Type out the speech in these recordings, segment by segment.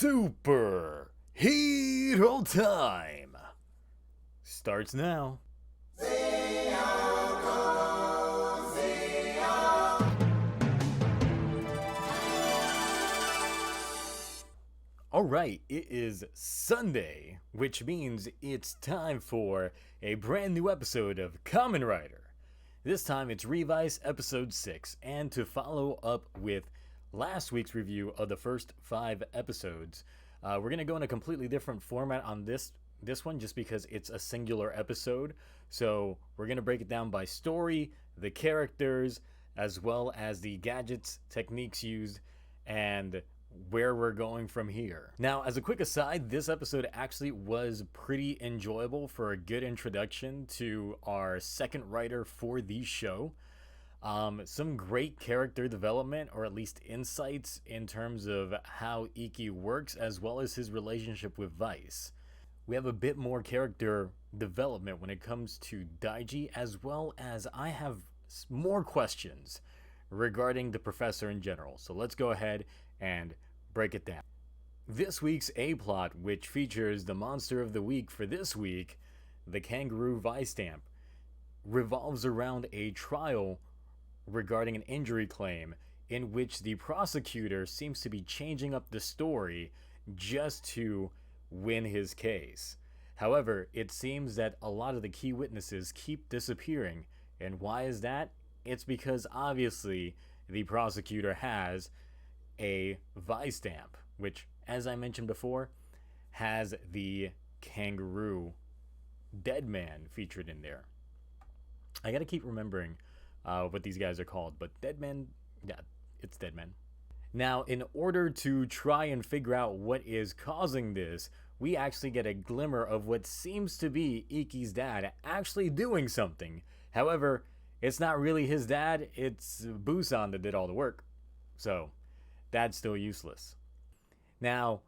Super Hero Time starts now. Alright, it is Sunday, which means it's time for a brand new episode of Kamen Rider. This time it's Revice episode 6, and to follow up with last week's review of the first 5 episodes, we're going to go in a completely different format on this one just because it's a singular episode. So we're going to break it down by story, the characters, as well as the gadgets, techniques used, and where we're going from here. Now, as a quick aside, this episode actually was pretty enjoyable for a good introduction to our second writer for the show. Some great character development, or at least insights in terms of how Iki works, as well as his relationship with Vice. We have a bit more character development when it comes to Daiji, as well as I have more questions regarding the professor in general. So let's go ahead and break it down. This week's A-plot, which features the monster of the week for this week, the Kangaroo Vice Stamp, revolves around a trial regarding an injury claim in which the prosecutor seems to be changing up the story just to win his case. However, it seems that a lot of the key witnesses keep disappearing. And why is that? It's because obviously the prosecutor has a Vice Stamp, which, as I mentioned before, has the kangaroo dead man featured in there. I gotta keep remembering what these guys are called, but Deadman, yeah, it's Deadman. Now, in order to try and figure out what is causing this, we actually get a glimmer of what seems to be Iki's dad actually doing something. However, it's not really his dad, it's Busan that did all the work. So, that's still useless. Now,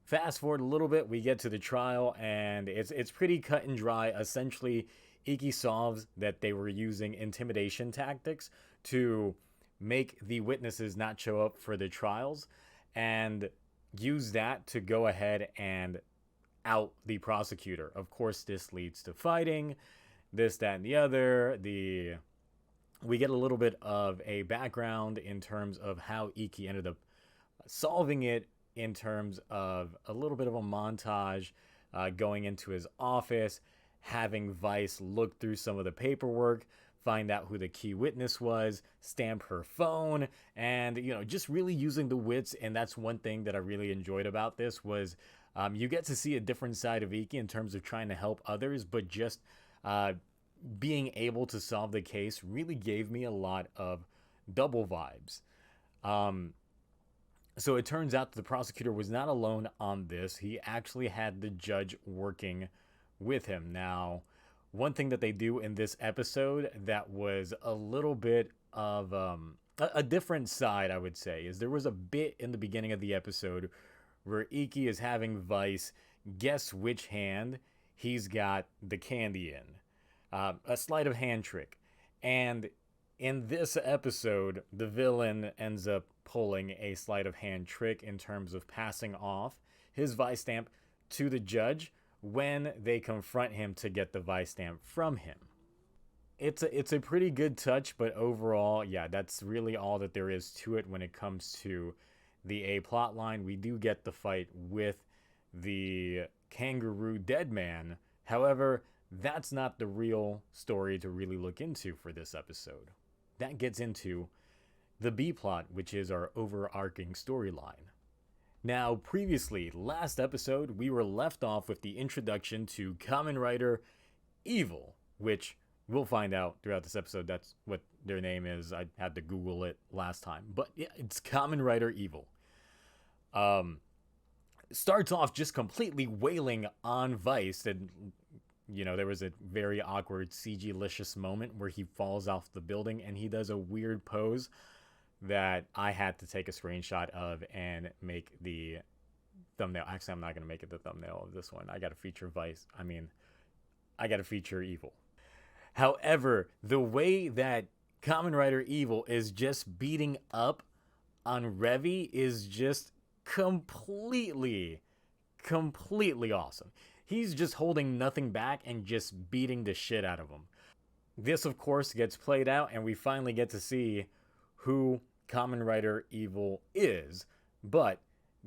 fast forward a little bit, we get to the trial, and it's pretty cut and dry. Essentially, Iki solves that they were using intimidation tactics to make the witnesses not show up for the trials, and use that to go ahead and out the prosecutor. Of course, this leads to fighting, this, that, and the other. We get a little bit of a background in terms of how Iki ended up solving it, in terms of a little bit of a montage going into his office, having Vice look through some of the paperwork, find out who the key witness was, stamp her phone, and just really using the wits. And that's one thing that I really enjoyed about this was you get to see a different side of Iki in terms of trying to help others, but just being able to solve the case really gave me a lot of double vibes. So it turns out that the prosecutor was not alone on this. He actually had the judge working with him. Now, one thing that they do in this episode that was a little bit of a different side, I would say, is there was a bit in the beginning of the episode where Iki is having Vice guess which hand he's got the candy in. A sleight of hand trick. And in this episode, the villain ends up pulling a sleight of hand trick in terms of passing off his Vice Stamp to the judge when they confront him to get the Vice Stamp from him. It's a pretty good touch, but overall, yeah, that's really all that there is to it when it comes to the A plot line. We do get the fight with the kangaroo dead man. However, that's not the real story to really look into for this episode. That gets into the B plot, which is our overarching storyline. Now, previously, last episode, we were left off with the introduction to Kamen Rider Evil, which we'll find out throughout this episode. That's what their name is. I had to Google it last time. But yeah, it's Kamen Rider Evil. Starts off just completely wailing on Vice. And, there was a very awkward CG-licious moment where he falls off the building and he does a weird pose that I had to take a screenshot of and make the thumbnail. Actually, I'm not going to make it the thumbnail of this one. I got to feature Vice. I got to feature Evil. However, the way that Kamen Rider Evil is just beating up on Revi is just completely awesome. He's just holding nothing back and just beating the shit out of him. This, of course, gets played out, and we finally get to see who Kamen Rider Evil is. But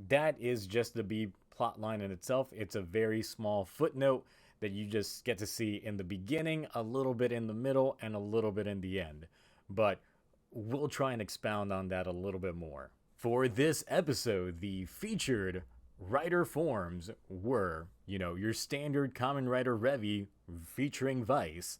that is just the B plot line in itself. It's a very small footnote that you just get to see in the beginning, a little bit in the middle, and a little bit in the end. But we'll try and expound on that a little bit more. For this episode, the featured Rider forms were, your standard Kamen Rider Revi featuring Vice,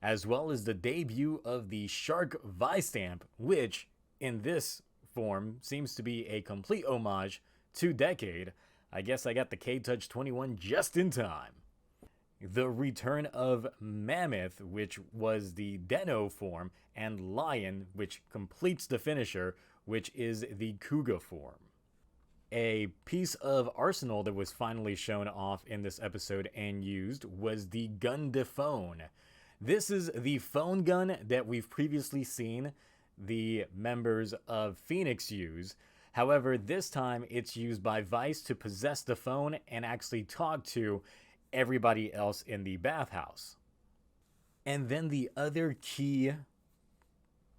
as well as the debut of the Shark Vice stamp, which, in this form, seems to be a complete homage to Decade. I guess I got the K-Touch 21 just in time. The return of Mammoth, which was the Deno form, and Lion, which completes the finisher, which is the Kuga form. A piece of arsenal that was finally shown off in this episode and used was the Gun de Phone. This is the phone gun that we've previously seen the members of Phoenix use. However, this time it's used by Vice to possess the phone and actually talk to everybody else in the bathhouse. And then the other key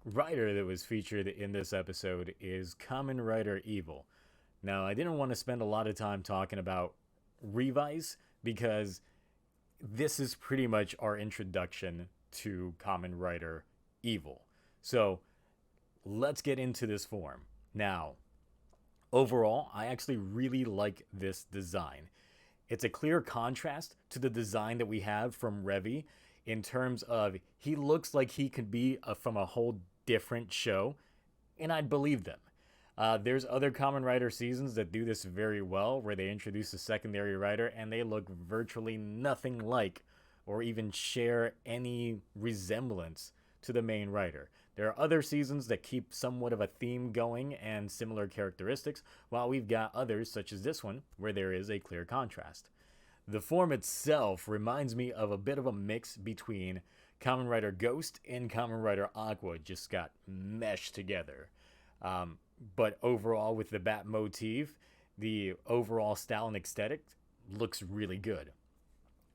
rider that was featured in this episode is Kamen Rider Evil. Now, I didn't want to spend a lot of time talking about Revice because this is pretty much our introduction to Kamen Rider Evil. So, let's get into this form. Now, overall, I actually really like this design. It's a clear contrast to the design that we have from Revi in terms of he looks like he could be from a whole different show, and I'd believe them. There's other Kamen Rider seasons that do this very well, where they introduce a secondary rider and they look virtually nothing like or even share any resemblance to the main rider. There are other seasons that keep somewhat of a theme going and similar characteristics, while we've got others, such as this one, where there is a clear contrast. The form itself reminds me of a bit of a mix between Kamen Rider Ghost and Kamen Rider Aqua, just got meshed together. But overall, with the bat motif, the overall style and aesthetic looks really good.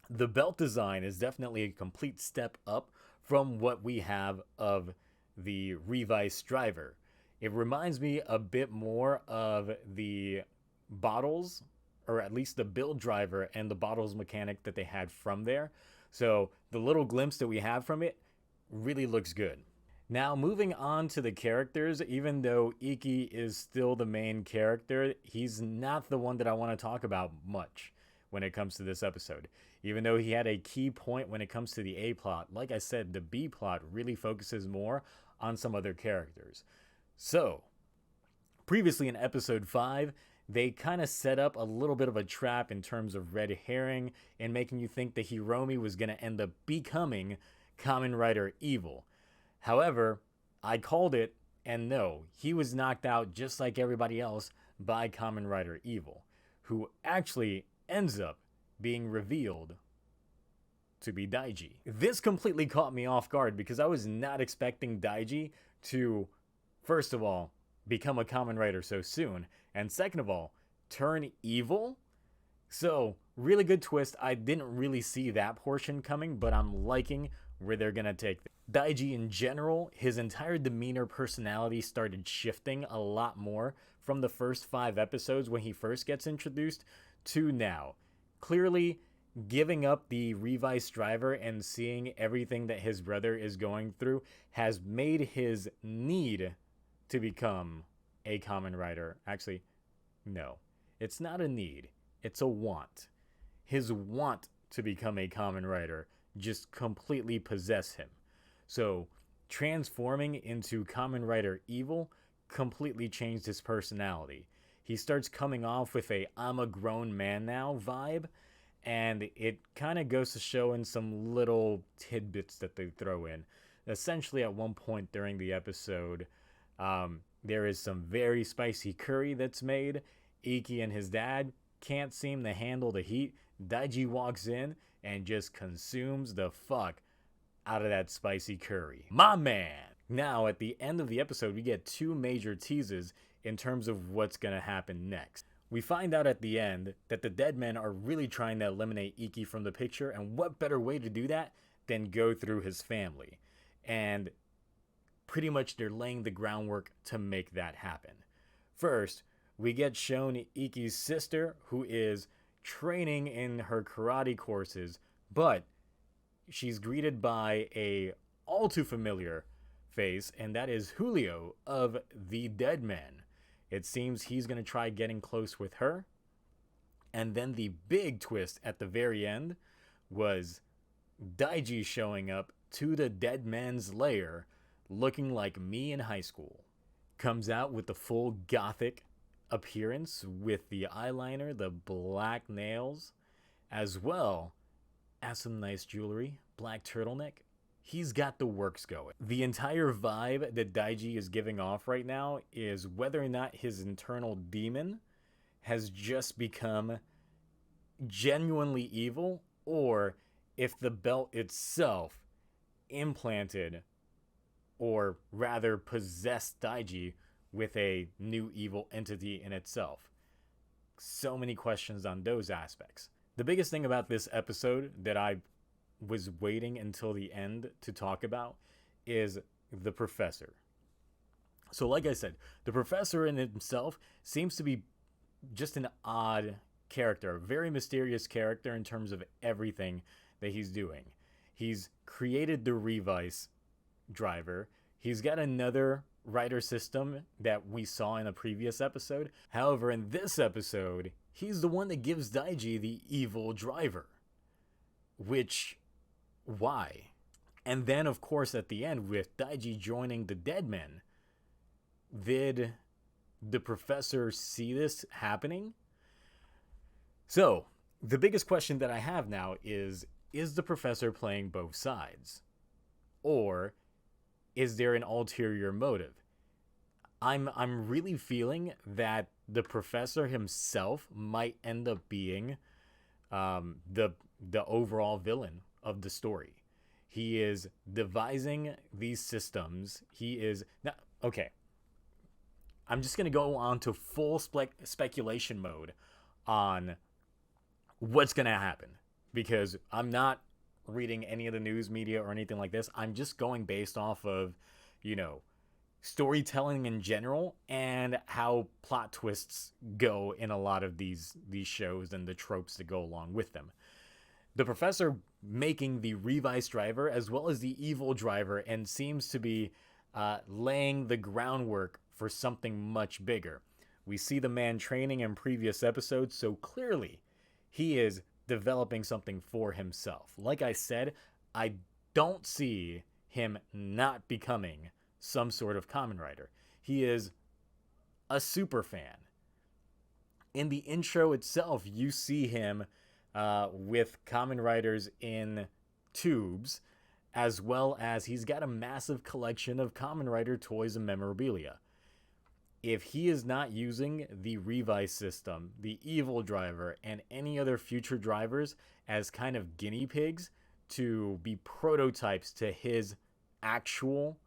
The belt design is definitely a complete step up from what we have of the Revice driver. It reminds me a bit more of the bottles, or at least the build driver and the bottles mechanic that they had from there. So the little glimpse that we have from it really looks good. Now, moving on to the characters, even though Iki is still the main character, he's not the one that I want to talk about much when it comes to this episode. Even though he had a key point when it comes to the A plot, like I said, the B plot really focuses more on some other characters. So, previously in episode 5, they kind of set up a little bit of a trap in terms of red herring and making you think that Hiromi was going to end up becoming Kamen Rider Evil. However, I called it, and no, he was knocked out just like everybody else by Kamen Rider Evil, who actually ends up being revealed to be Daiji. This completely caught me off guard because I was not expecting Daiji to, first of all, become a Kamen Rider so soon, and second of all, turn evil. So, really good twist. I didn't really see that portion coming, but I'm liking where they're gonna take it. Daiji in general, his entire demeanor, personality started shifting a lot more from the first 5 episodes when he first gets introduced to now. Clearly, giving up the Revice driver and seeing everything that his brother is going through has made his need to become a Kamen Rider. Actually, no, it's not a need, it's a want. His want to become a Kamen Rider just completely possess him. So, transforming into Kamen Rider Evil completely changed his personality. He starts coming off with a I'm a grown man now vibe, and it kind of goes to show in some little tidbits that they throw in. Essentially, at one point during the episode, there is some very spicy curry that's made. Iki and his dad can't seem to handle the heat. Daiji walks in and just consumes the fuck out of that spicy curry. My man! Now, at the end of the episode, we get two major teases in terms of what's going to happen next. We find out at the end that the dead men are really trying to eliminate Iki from the picture, and what better way to do that than go through his family? And pretty much they're laying the groundwork to make that happen. First, we get shown Iki's sister, who is training in her karate courses, but she's greeted by a all too familiar face, and that is Julio of the Dead Men. It seems he's going to try getting close with her. And then the big twist at the very end was Daiji showing up to the Dead Man's lair looking like me in high school. Comes out with the full gothic appearance with the eyeliner, the black nails, as well as some nice jewelry, black turtleneck. He's got the works going. The entire vibe that Daiji is giving off right now is whether or not his internal demon has just become genuinely evil, or if the belt itself implanted, or rather possessed, Daiji with a new evil entity in itself. So many questions on those aspects. The biggest thing about this episode that I was waiting until the end to talk about is the professor. So like I said, the professor in himself seems to be just an odd character, a very mysterious character in terms of everything that he's doing. He's created the Revice driver. He's got another rider system that we saw in a previous episode. However, in this episode, he's the one that gives Daiji the evil driver. Which, why? And then, of course, at the end, with Daiji joining the Dead Men, did the professor see this happening? So, the biggest question that I have now is the professor playing both sides? Or is there an ulterior motive? I'm really feeling that the professor himself might end up being the overall villain of the story. He is devising these systems. He is now, okay. I'm just gonna go on to full speculation mode on what's gonna happen, because I'm not reading any of the news media or anything like this. I'm just going based off of, storytelling in general and how plot twists go in a lot of these shows and the tropes that go along with them. The professor making the Revice driver as well as the evil driver, and seems to be laying the groundwork for something much bigger. We see the man training in previous episodes, so clearly he is developing something for himself. Like I said, I don't see him not becoming some sort of Kamen Rider. He is a super fan. In the intro itself, you see him with Kamen Riders in tubes, as well as he's got a massive collection of Kamen Rider toys and memorabilia. If he is not using the Revice system, the evil driver, and any other future drivers as kind of guinea pigs to be prototypes to his actual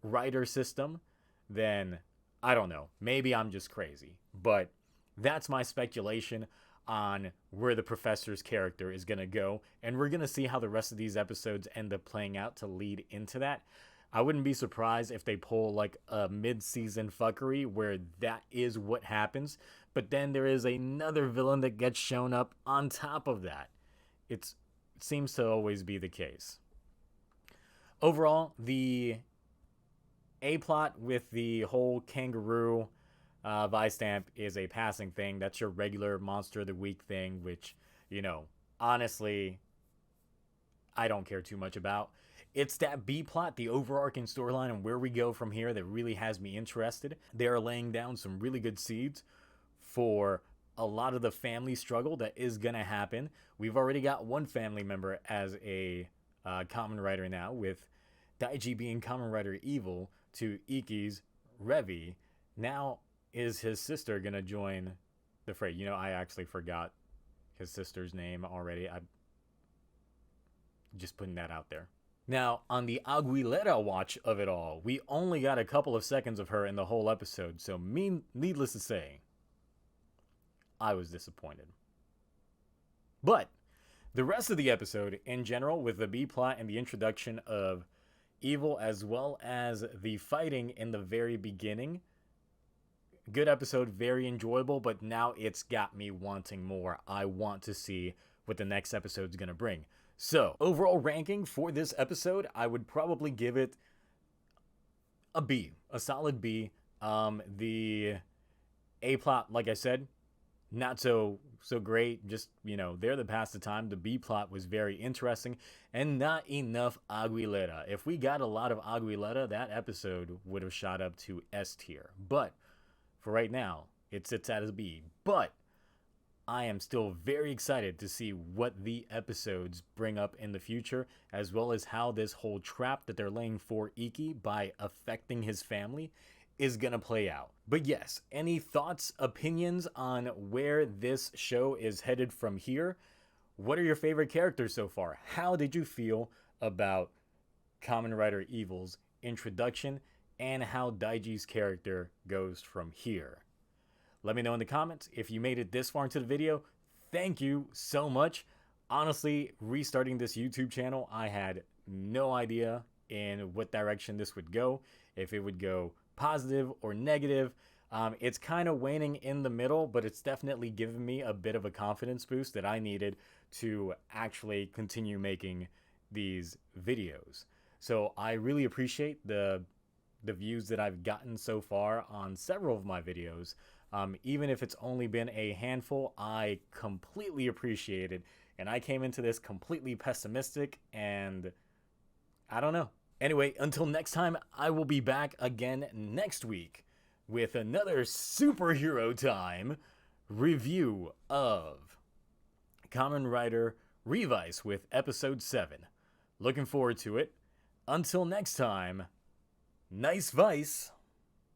rider system, then I don't know. Maybe I'm just crazy. But that's my speculation on where the professor's character is going to go. And we're going to see how the rest of these episodes end up playing out to lead into that. I wouldn't be surprised if they pull like a mid-season fuckery where that is what happens. But then there is another villain that gets shown up on top of that. It seems to always be the case. Overall, the A-plot with the whole kangaroo Vice stamp is a passing thing. That's your regular Monster of the Week thing, which, honestly, I don't care too much about. It's that B-plot, the overarching storyline, and where we go from here that really has me interested. They are laying down some really good seeds for a lot of the family struggle that is going to happen. We've already got one family member as a Kamen Rider now, with Daiji being Kamen Rider Evil to Iki's Revi. Now, is his sister going to join the fray? I actually forgot his sister's name already. I'm just putting that out there. Now, on the Aguilera watch of it all, we only got a couple of seconds of her in the whole episode, so needless to say, I was disappointed. But the rest of the episode, in general, with the B-plot and the introduction of Evil, as well as the fighting in the very beginning, good episode, very enjoyable, but now it's got me wanting more. I want to see what the next episode's gonna bring. So, overall ranking for this episode, I would probably give it a B, a solid B. The A-plot, like I said, not so great, just, there to pass the time. The B-plot was very interesting, and not enough Aguilera. If we got a lot of Aguilera, that episode would have shot up to S tier. But for right now, it sits at a B. But I am still very excited to see what the episodes bring up in the future, as well as how this whole trap that they're laying for Iki by affecting his family is gonna play out. But yes, any thoughts, opinions on where this show is headed from here? What are your favorite characters so far? How did you feel about Kamen Rider Evil's introduction and how Daiji's character goes from here? Let me know in the comments. If you made it this far into the video, thank you so much. Honestly, restarting this YouTube channel, I had no idea in what direction this would go, if it would go positive or negative. It's kind of waning in the middle, but it's definitely given me a bit of a confidence boost that I needed to actually continue making these videos. So I really appreciate the views that I've gotten so far on several of my videos. Even if it's only been a handful, I completely appreciate it. And I came into this completely pessimistic, and I don't know. Anyway, until next time, I will be back again next week with another superhero time review of Kamen Rider Revice with episode 7. Looking forward to it. Until next time, nice Vice.